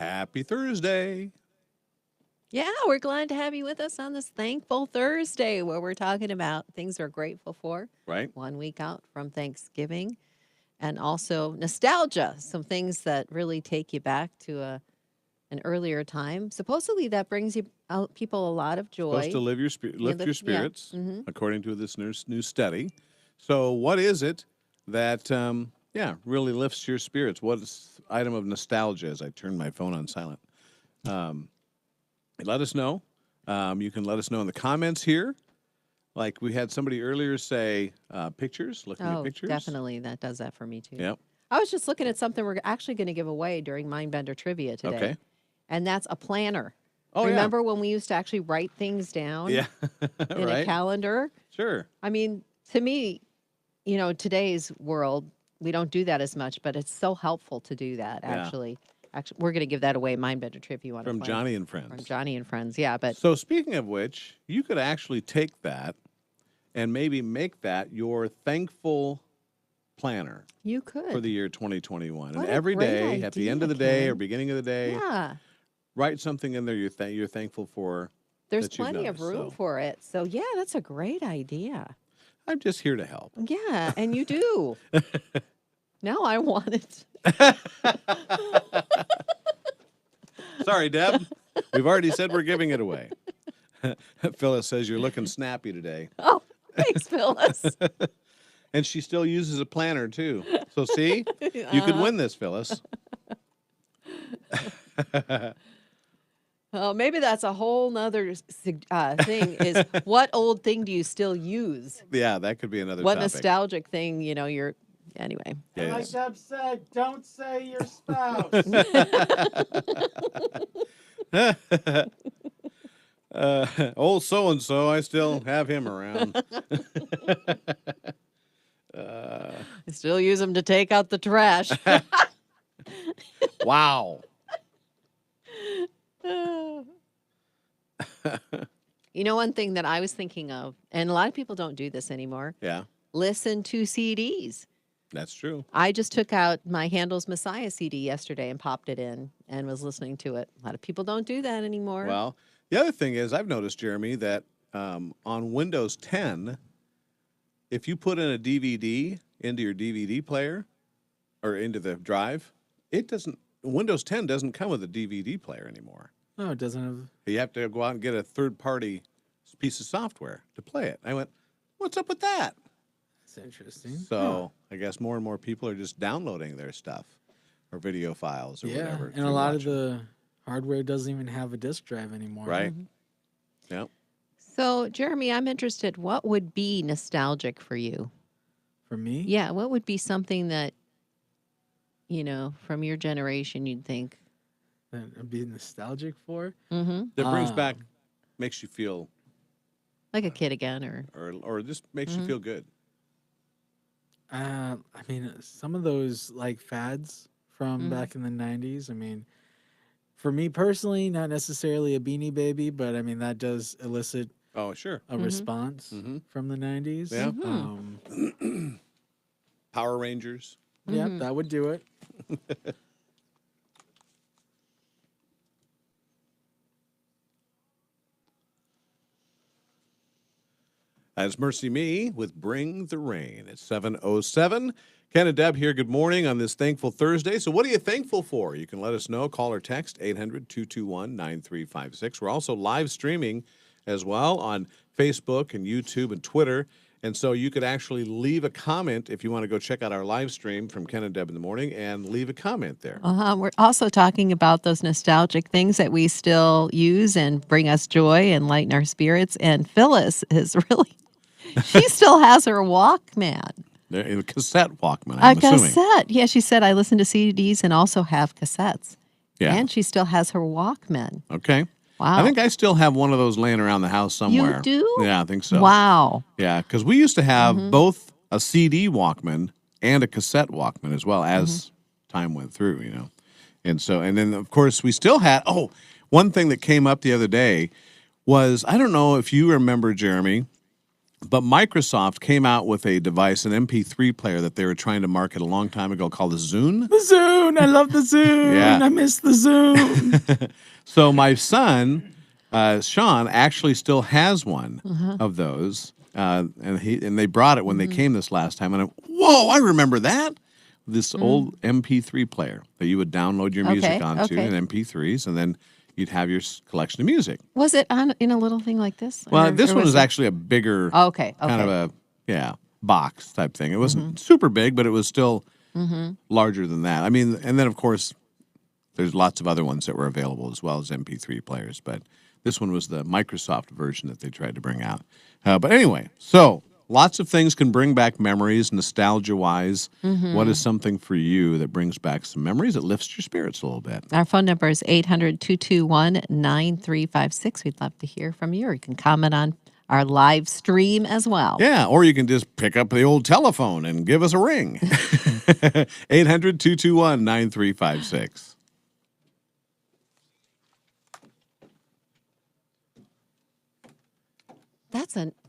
Happy Thursday. Yeah, we're glad to have you with us on this Thankful Thursday where we're talking about things we're grateful for. Right. 1 week out from Thanksgiving and also nostalgia, some things that really take you back to an earlier time. Supposedly that brings people a lot of Supposed to joy. lift your Yeah. spirits, according to this new study. So, what is it that, really lifts your spirits? What item of nostalgia? As I turn my phone on silent, let us know. You can let us know in the comments here. Like we had somebody earlier say, pictures, looking at Oh, pictures. definitely. That does that for me too. Yep. I was just looking at something we're actually going to give away during Mindbender Trivia today. Okay. And that's a planner. Oh, Remember when we used to actually write things down yeah. in a Right. calendar? Sure. I mean, to me, today's world, we don't do that as much, but it's so helpful to do that, Yeah. actually. Actually, we're going to give that away, Mindbender Trip, if you want to From play. Johnny and Friends. From Johnny and Friends, yeah. But So, speaking of which, you could actually take that and maybe make that your thankful planner you could. for the year 2021. What and a every great day, at the end of the idea, day or Ken. beginning of the day, Yeah. write something in there you're thankful for. There's that you've plenty of noticed, room so. for it. So, yeah, that's a great idea. I'm just here to help. Yeah, and you do. Now I want it. Sorry, Deb. We've already said we're giving it away. Phyllis says you're looking snappy today. Oh, thanks, Phyllis. And she still uses a planner, too. So, see? You could win this, Phyllis. Oh, maybe that's a whole nother thing is what old thing do you still use? Yeah, that could be another What topic. nostalgic thing, you're, anyway. Yeah, Like Deb said, don't say your spouse. Old so-and-so, I still have him around. I still use them to take out the trash. Wow. One thing that I was thinking of, and a lot of people don't do this anymore, Yeah, listen to CDs. that's true. I just took out my Handel's Messiah CD yesterday and popped it in and was listening to it. A lot of people don't do that anymore. Well, the other thing is I've noticed, Jeremy, that on Windows 10, if you put in a DVD into your DVD player or into the drive, Windows 10 doesn't come with a DVD player anymore. No, it doesn't have. You have to go out and get a third-party piece of software to play it. I went, what's up with that? That's interesting. So I guess more and more people are just downloading their stuff or video files or Yeah, whatever. and a lot of the hardware doesn't even have a disk drive anymore. Right. Yep. So, Jeremy, I'm interested. What would be nostalgic for you? For me? Yeah, what would be something that, from your generation you'd think? That I'd be nostalgic for. Mm-hmm. That brings back, makes you feel, Like a kid again, or or just makes you feel good. I mean, some of those like fads from back in the 90s. I mean, for me personally, not necessarily a Beanie Baby, but I mean, that does elicit Oh, sure. a response from the 90s. Yeah. Power Rangers. Yeah, that would do it. That's Mercy Me with Bring the Rain. It's 7:07. Ken and Deb here. Good morning on this Thankful Thursday. So what are you thankful for? You can let us know. Call or text 800-221-9356. We're also live streaming as well on Facebook and YouTube and Twitter. And so you could actually leave a comment if you want to go check out our live stream from Ken and Deb in the morning and leave a comment there. we're also talking about those nostalgic things that we still use and bring us joy and lighten our spirits. And Phyllis is really, she still has her Walkman. A cassette Walkman, A I'm assuming. cassette. Yeah, she said, I listen to CDs and also have cassettes. Yeah. And she still has her Walkman. Okay. Wow. I think I still have one of those laying around the house somewhere. You do? Yeah, I think so. Wow. Yeah, because we used to have both a CD Walkman and a cassette Walkman as well as time went through, And then, of course, we still had, one thing that came up the other day was, I don't know if you remember, Jeremy, But Microsoft came out with a device, an MP3 player that they were trying to market a long time ago called the Zune. The Zune. I love the Zune. Yeah. I miss the Zune. So my son, Sean, actually still has one of those, and they brought it when they came this last time, and whoa, I remember that. This old MP3 player that you would download your music onto in MP3s, and then you'd have your collection of music. Was it in a little thing like this? Well, Or- this or one was was actually a bigger Okay. kind of a box type thing. It wasn't super big, but it was still larger than that. I mean, and then of course there's lots of other ones that were available as well as MP3 players, but this one was the Microsoft version that they tried to bring out. But anyway, so lots of things can bring back memories, nostalgia-wise. What is something for you that brings back some memories that lifts your spirits a little bit? Our phone number is 800-221-9356. We'd love to hear from you, or you can comment on our live stream as well. Yeah, or you can just pick up the old telephone and give us a ring. 800-221-9356.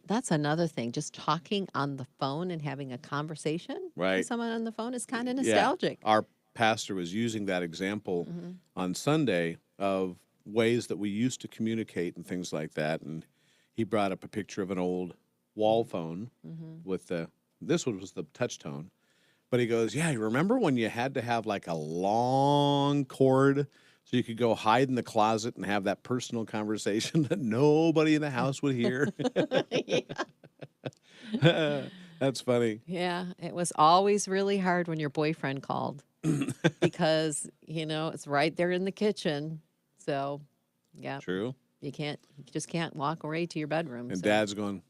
That's another thing. Just talking on the phone and having a conversation Right. with someone on the phone is kind of nostalgic. Yeah. Our pastor was using that example on Sunday of ways that we used to communicate and things like that. And he brought up a picture of an old wall phone with this one was the touch tone. But he goes, yeah, you remember when you had to have like a long cord so you could go hide in the closet and have that personal conversation that nobody in the house would hear? That's funny. Yeah, it was always really hard when your boyfriend called because, it's right there in the kitchen. So, yeah, True. you just can't walk away to your bedroom. And so. Dad's going,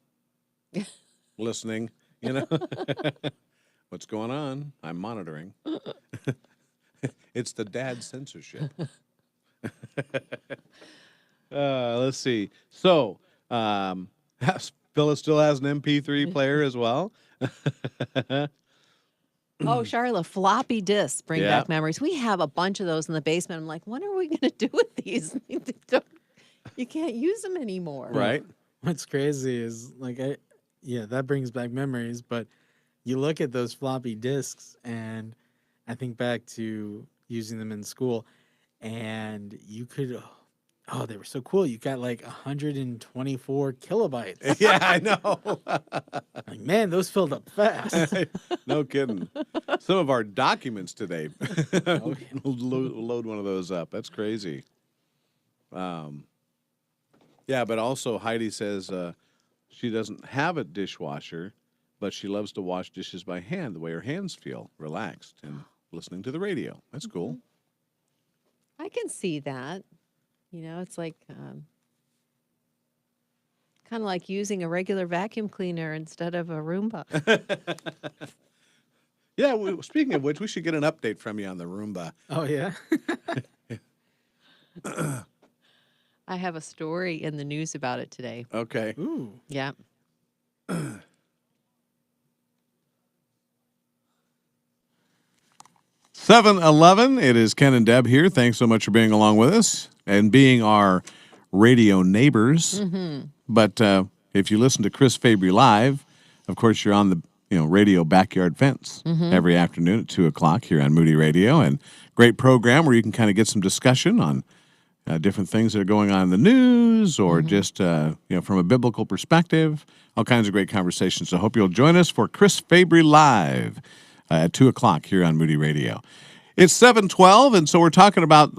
listening, What's going on? I'm monitoring. It's the dad censorship. Let's see. So, Phyllis still has an MP3 player as well. Oh, Charlotte, floppy disks bring Yeah. back memories. We have a bunch of those in the basement. I'm like, what are we going to do with these? You can't use them anymore. Right? What's crazy is that brings back memories, but you look at those floppy disks and I think back to using them in school and you could, they were so cool. You got like 124 kilobytes. Yeah, I know. Like, man, those filled up fast. No kidding. Some of our documents today Oh, load one of those up. That's crazy. Yeah, but also Heidi says she doesn't have a dishwasher, but she loves to wash dishes by hand, the way her hands feel, relaxed and listening to the radio. That's cool. I can see that. It's like kind of like using a regular vacuum cleaner instead of a Roomba. Yeah, speaking of which, we should get an update from you on the Roomba. Oh, yeah. I have a story in the news about it today. Okay. Ooh. Yeah. 7:11. It is Ken and Deb here. Thanks so much for being along with us and being our radio neighbors. But if you listen to Chris Fabry Live, of course, you're on the radio backyard fence every afternoon at 2:00 here on Moody Radio, and great program where you can kind of get some discussion on different things that are going on in the news or just from a biblical perspective. All kinds of great conversations. So I hope you'll join us for Chris Fabry Live at 2:00 here on Moody Radio. It's 7:12, and so we're talking about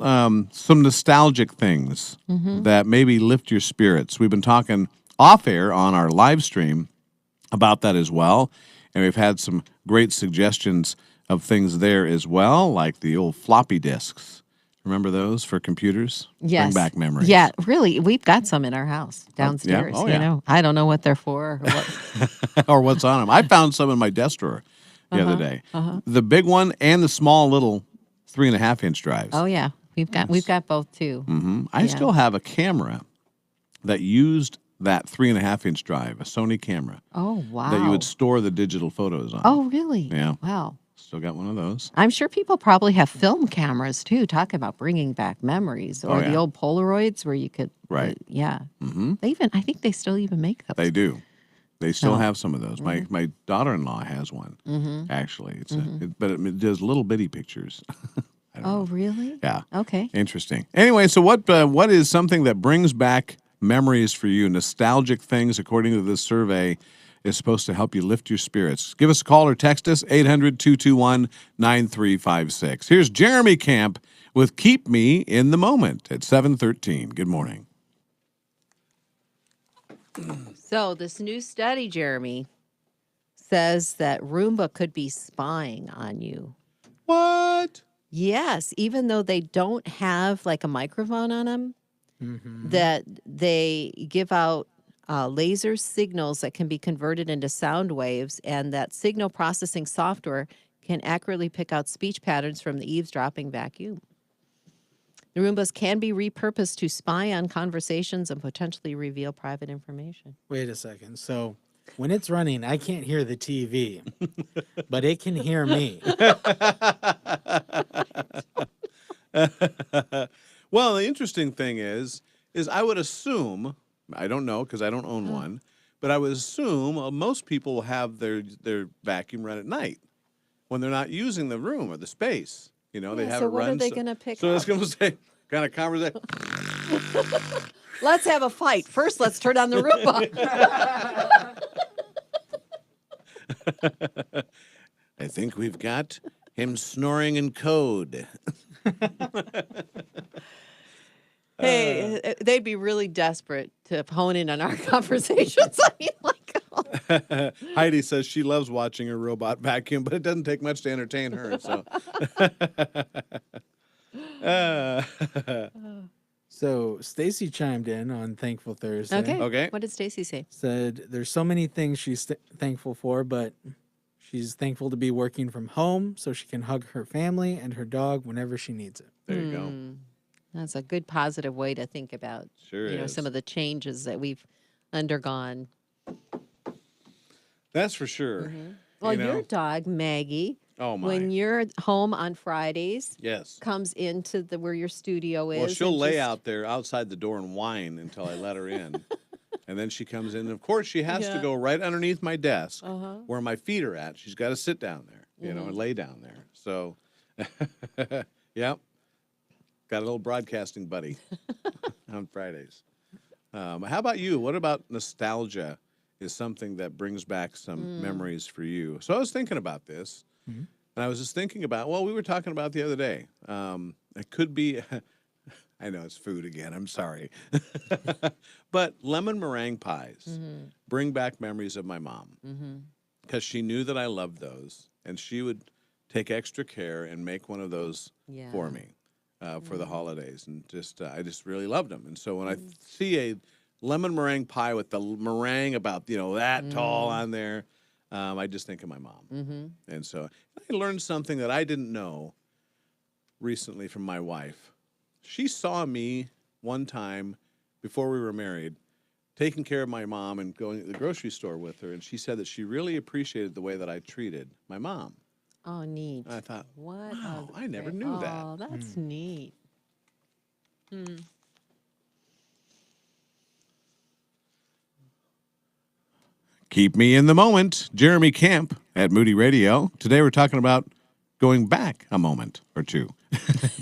some nostalgic things that maybe lift your spirits. We've been talking off air on our live stream about that as well, and we've had some great suggestions of things there as well, like the old floppy disks. Remember those for computers? Yes. Bring back memories. Yeah, really. We've got some in our house downstairs. Oh, yeah. I don't know what they're for. Or what. Or what's on them. I found some in my desk drawer the other day. The big one and the small little 3.5-inch drives. Oh yeah, we've got both too. I still have a camera that used that 3.5-inch drive, a Sony camera, Oh wow. that you would store the digital photos on. Oh really? Yeah. Wow. Still got one of those. I'm sure people probably have film cameras too. Talk about bringing back memories, or the yeah. old Polaroids where you could. Right. Yeah. Mm-hmm. I think they still even make those. They do. They still So, have some of those. My daughter-in-law has one, actually. But it does little bitty pictures. I don't oh, know. really? Yeah. Okay. Interesting. Anyway, so what is something that brings back memories for you? Nostalgic things, according to this survey, is supposed to help you lift your spirits. Give us a call or text us, 800-221-9356. Here's Jeremy Camp with Keep Me in the Moment at 7:13. Good morning. So this new study, Jeremy, says that Roomba could be spying on you. What? Yes, even though they don't have like a microphone on them, that they give out laser signals that can be converted into sound waves, and that signal processing software can accurately pick out speech patterns from the eavesdropping vacuum. The Roombas can be repurposed to spy on conversations and potentially reveal private information. Wait a second. So when it's running, I can't hear the TV, but it can hear me. Well, the interesting thing is I would assume, I don't know because I don't own one, but I would assume most people will have their vacuum run at night when they're not using the room or the space. You know, they Yeah, have so it what run. are they going to pick So up? it's going to say kind of conversation. Let's have a fight. First, let's turn on the Roomba. I think we've got him snoring in code. Hey, they'd be really desperate to hone in on our conversations. I mean, like, Heidi says she loves watching her robot vacuum, but it doesn't take much to entertain her. So, So Stacy chimed in on Thankful Thursday. okay. Okay. What did Stacy say? Said there's so many things she's thankful for, but she's thankful to be working from home so she can hug her family and her dog whenever she needs it. there you go. That's a good positive way to think about, Sure you know, is. some of the changes that we've undergone. That's for sure. Well, You know? your dog, Maggie, Oh my. when you're home on Fridays, Yes. comes into the where your studio is. Well, she'll and lay just- out there outside the door and whine until I let her in. And then she comes in. And of course, she has to go right underneath my desk where my feet are at. She's got to sit down there, you know, and lay down there. So, yep. Got a little broadcasting buddy on Fridays. How about you? What about nostalgia is something that brings back some memories for you? So I was thinking about this, and I was just thinking about, well, we were talking about the other day. It could be, I know it's food again, I'm sorry. But lemon meringue pies bring back memories of my mom because she knew that I loved those, and she would take extra care and make one of those for me. For the holidays, and just I just really loved them. And so when I see a lemon meringue pie with the meringue about that tall on there, I just think of my mom. And so I learned something that I didn't know recently from my wife. She saw me one time before we were married, taking care of my mom and going to the grocery store with her, and she said that she really appreciated the way that I treated my mom. Oh, neat. And I thought, What? wow, I never knew that. Oh, that's neat. Keep me in the moment. Jeremy Camp at Moody Radio. Today we're talking about going back a moment or two,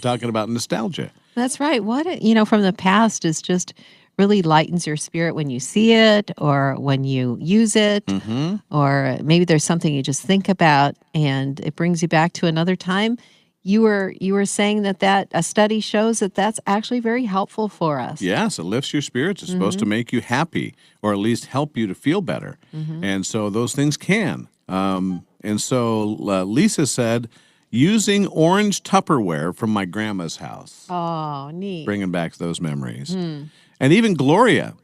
talking about nostalgia. That's right. What, from the past is just really lightens your spirit when you see it or when you use it, or maybe there's something you just think about and it brings you back to another time. You were saying that a study shows that that's actually very helpful for us. Yes, it lifts your spirits. It's supposed to make you happy or at least help you to feel better. And so those things can. And so Lisa said, using orange Tupperware from my grandma's house. Oh, neat. Bringing back those memories. And even Gloria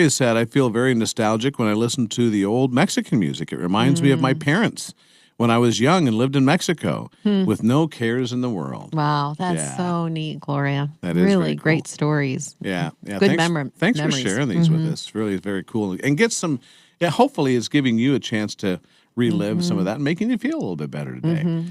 said, I feel very nostalgic when I listen to the old Mexican music. It reminds me of my parents when I was young and lived in Mexico with no cares in the world. Wow, that's Yeah. so neat, Gloria. That is really very cool. great stories. Yeah. Good Thanks, memory. Thanks for memories. sharing these with us. Really very cool. And get some, hopefully it's giving you a chance to relive some of that and making you feel a little bit better today.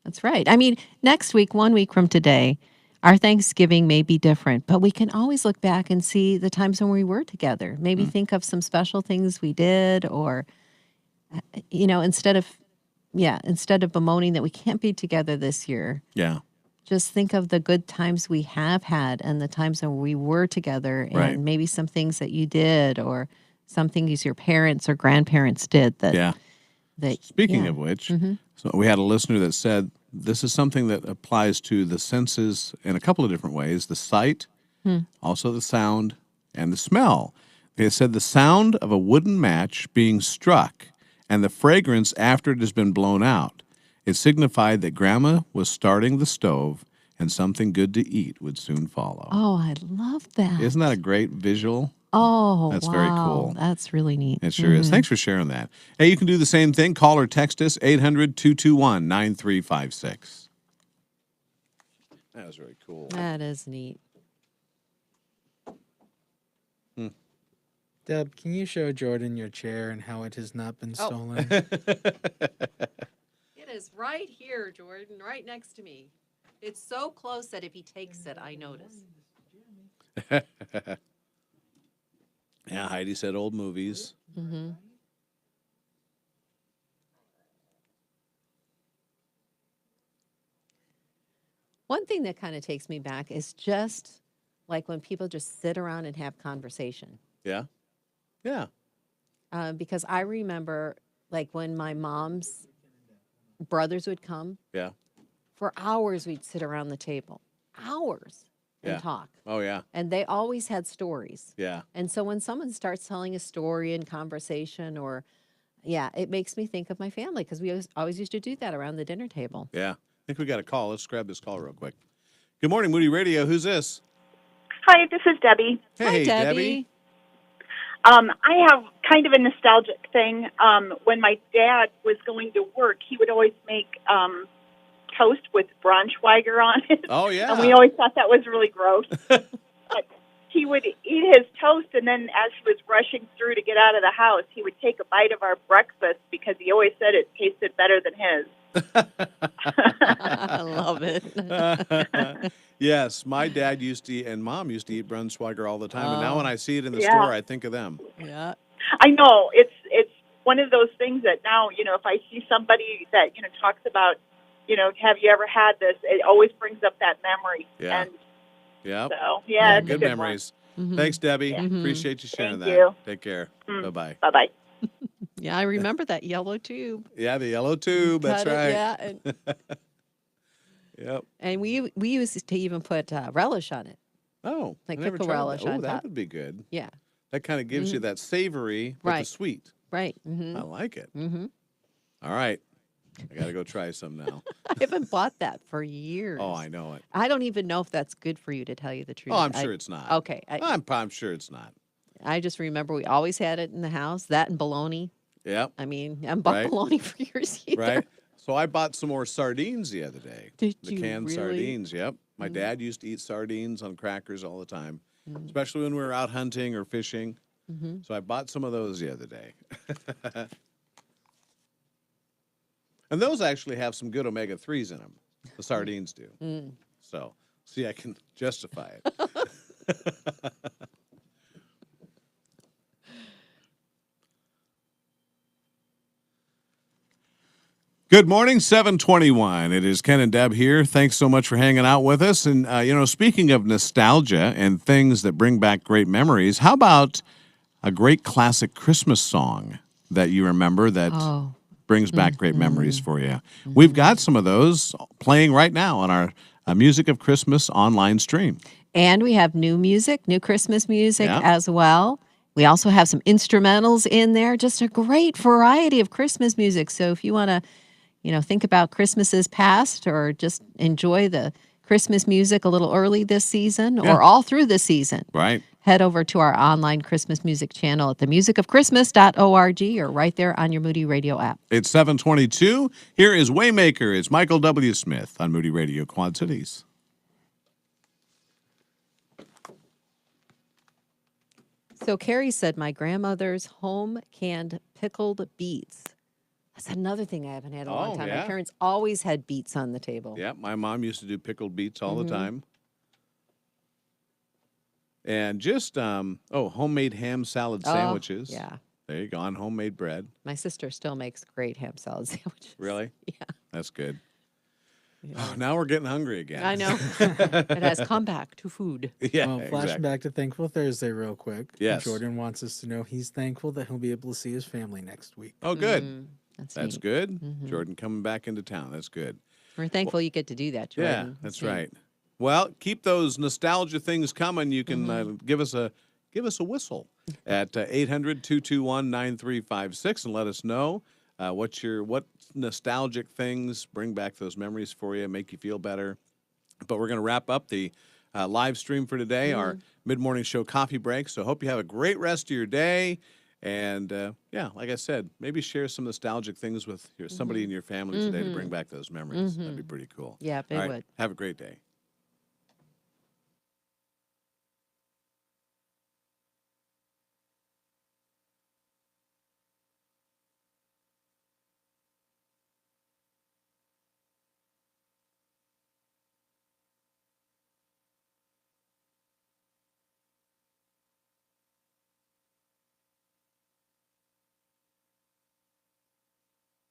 That's right. I mean, next week, 1 week from today, Our Thanksgiving may be different, but we can always look back and see the times when we were together. Maybe think of some special things we did, or, instead of bemoaning that we can't be together this year, Yeah. just think of the good times we have had and the times when we were together, and Right. maybe some things that you did or some things your parents or grandparents did Yeah. that Speaking yeah. of which, Mm-hmm. so we had a listener that said this is something that applies to the senses in a couple of different ways: the sight, also the sound, and the smell. They said the sound of a wooden match being struck and the fragrance after it has been blown out. It signified that Grandma was starting the stove and something good to eat would soon follow. Oh, I love that. Isn't that a great visual? Oh, That's wow. very cool. That's really neat. It sure is. Thanks for sharing that. Hey, you can do the same thing. Call or text us 800-221-9356. That was very cool. That is neat. Deb, can you show Jordan your chair and how it has not been stolen? It is right here, Jordan, right next to me. It's so close that if he takes it, I notice. Yeah, Heidi said old movies. Mm-hmm. One thing that kind of takes me back is just like when people just sit around and have conversation. Yeah. Yeah. Because I remember like when my mom's brothers would come, Yeah. for hours we'd sit around the table, hours, and Yeah. talk. Oh, yeah. And they always had stories. Yeah. And so when someone starts telling a story in conversation, or, it makes me think of my family, because we always used to do that around the dinner table. Yeah. I think we got a call. Let's grab this call real quick. Good morning, Moody Radio. Who's this? Hi, this is Debbie. Hey, Hi, Debbie. I have kind of a nostalgic thing. When my dad was going to work, he would always make toast with Braunschweiger on it. Oh, yeah. And we always thought that was really gross. But he would eat his toast, and then as he was rushing through to get out of the house, he would take a bite of our breakfast because he always said it tasted better than his. I love it. Yes, my dad used to eat, and Mom used to eat Brunswiger all the time. And now Oh. when I see it in the Yeah. store, I think of them. Yeah. I know it's one of those things that now, if I see somebody that talks about, have you ever had this? It always brings up that memory. Yeah. And Yep. so yeah, it's a Good good memories. Mhm. Thanks, Debbie. Mhm. Appreciate you sharing Thank that. you. Take care. Mm. Bye-bye. Bye bye. Yeah, I remember that yellow tube. Yeah, the yellow tube. That's Cut it, right. yeah, Yep. and we used to even put relish on it. Oh, Like I never pickle tried relish that. Oh, on that top. would be good. Yeah, That kind of gives you that savory with the Right. sweet. right. Mm-hmm. I like it. Mm-hmm. All right. I got to go try some now. I haven't bought that for years. Oh, I know it. I don't even know if that's good for you, to tell you the truth. Oh, I'm sure it's not. Okay, I'm sure it's not. I just remember we always had it in the house. That and bologna. Yep. I mean, I bought Right. bologna for years either. Right. So I bought some more sardines the other day. Did The you canned really? sardines. Yep. My dad used to eat sardines on crackers all the time, especially when we were out hunting or fishing. Mm-hmm. So I bought some of those the other day. And those actually have some good omega-3s in them. The sardines do. Mm. So, see, I can justify it. Good morning, 721. It is Ken and Deb here. Thanks so much for hanging out with us. And, speaking of nostalgia and things that bring back great memories, how about a great classic Christmas song that you remember that Oh, brings back great memories for you? We've got some of those playing right now on our Music of Christmas online stream. and we have new music, new Christmas music Yeah. as well. We also have some instrumentals in there, just a great variety of Christmas music. So if you want to, think about Christmases past, or just enjoy the Christmas music a little early this season, Yeah. or all through the season, Right. head over to our online Christmas music channel at themusicofchristmas.org, or right there on your Moody Radio app. It's 722. Here is Waymaker. It's Michael W. Smith on Moody Radio Quad Cities. So Carrie said, my grandmother's home canned pickled beets. That's another thing I haven't had in a long Oh, time. yeah? My parents always had beets on the table. Yeah, my mom used to do pickled beets all the time. And just homemade ham salad sandwiches. Oh, yeah. There you go, on homemade bread. My sister still makes great ham salad sandwiches. Really? Yeah. That's good. Yeah. Oh, now we're getting hungry again. I know. It has come back to food. Yeah, Well, flashing exactly. back to Thankful Thursday real quick. Yes. Jordan wants us to know he's thankful that he'll be able to see his family next week. Oh, good. That's That's neat. good. Jordan coming back into town. That's good. We're thankful you get to do that, Jordan. Yeah, that's neat. right. Well, keep those nostalgia things coming. You can give us a whistle at 800-221-9356 and let us know what nostalgic things bring back those memories for you, make you feel better. But we're going to wrap up the live stream for today, our mid-morning show coffee break. So hope you have a great rest of your day. And like I said, maybe share some nostalgic things with somebody in your family today to bring back those memories. That'd be pretty cool. Yeah, it All right, would. have a great day.